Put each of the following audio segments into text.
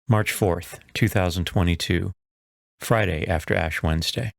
March 4th, 2022, Friday after Ash Wednesday.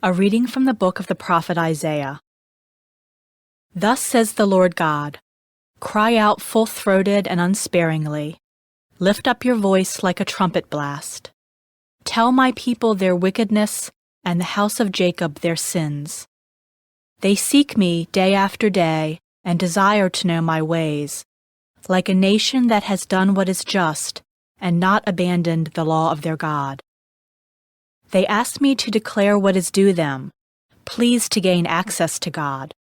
A reading from the book of the prophet Isaiah. Thus says the Lord God, cry out full-throated and unsparingly. Lift up your voice like a trumpet blast. Tell my people their wickedness and the house of Jacob their sins. They seek me day after day and desire to know my ways, like a nation that has done what is just and not abandoned the law of their God. They ask me to declare what is due them, pleased to gain access to God.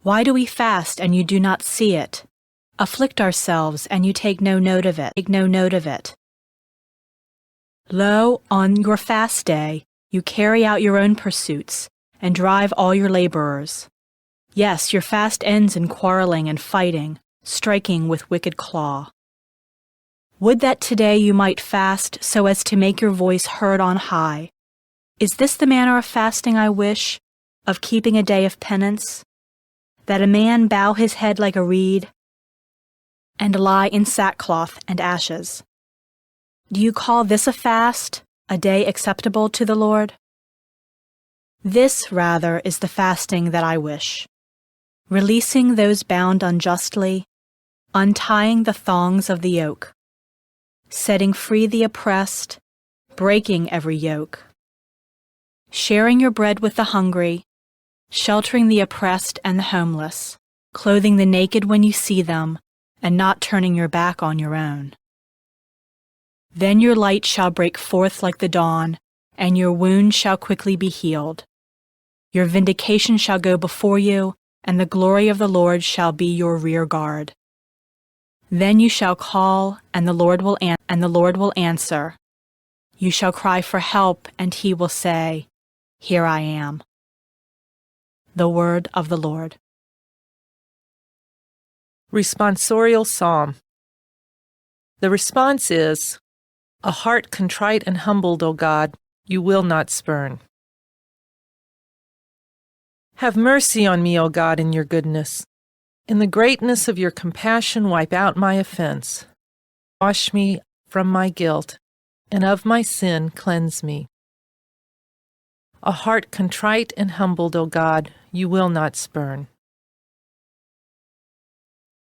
Why do we fast and you do not see it? Afflict ourselves and you take no note of it. Lo, on your fast day, you carry out your own pursuits and drive all your laborers. Yes, your fast ends in quarreling and fighting, striking with wicked claw. Would that today you might fast so as to make your voice heard on high. Is this the manner of fasting I wish, of keeping a day of penance? That a man bow his head like a reed, and lie in sackcloth and ashes. Do you call this a fast, a day acceptable to the Lord? This, rather, is the fasting that I wish, releasing those bound unjustly, untying the thongs of the yoke, setting free the oppressed, breaking every yoke, sharing your bread with the hungry, sheltering the oppressed and the homeless, clothing the naked when you see them, and not turning your back on your own. Then your light shall break forth like the dawn, and your wound shall quickly be healed. Your vindication shall go before you, and the glory of the Lord shall be your rear guard. Then you shall call, and the Lord will answer. You shall cry for help, and he will say, Here I am. The word of the Lord. Responsorial Psalm. The response is, a heart contrite and humbled, O God, you will not spurn. Have mercy on me, O God, in your goodness. In the greatness of your compassion, wipe out my offense. Wash me from my guilt, and of my sin cleanse me. A heart contrite and humbled, O God, you will not spurn.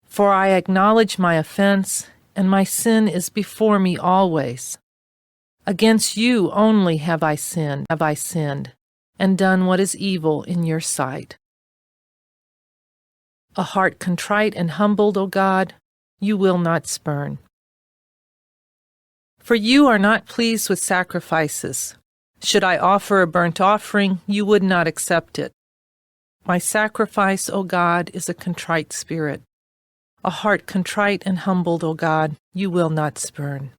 For I acknowledge my offense, and my sin is before me always. Against you only have I sinned, and done what is evil in your sight. A heart contrite and humbled, O God, you will not spurn. For you are not pleased with sacrifices. Should I offer a burnt offering, you would not accept it. My sacrifice, O God, is a contrite spirit. A heart contrite and humbled, O God, you will not spurn.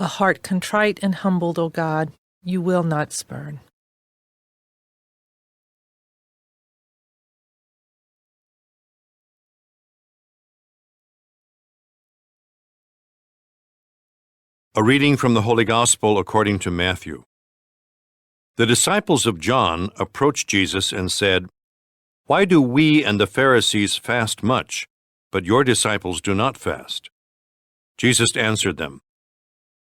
A heart contrite and humbled, O God, you will not spurn. A reading from the Holy Gospel according to Matthew. The disciples of John approached Jesus and said, Why do we and the Pharisees fast much, but your disciples do not fast? Jesus answered them,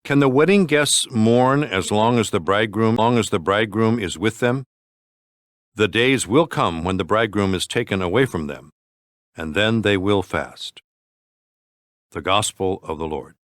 Can the wedding guests mourn as long as the bridegroom is with them? The days will come when the bridegroom is taken away from them, and then they will fast. The Gospel of the Lord.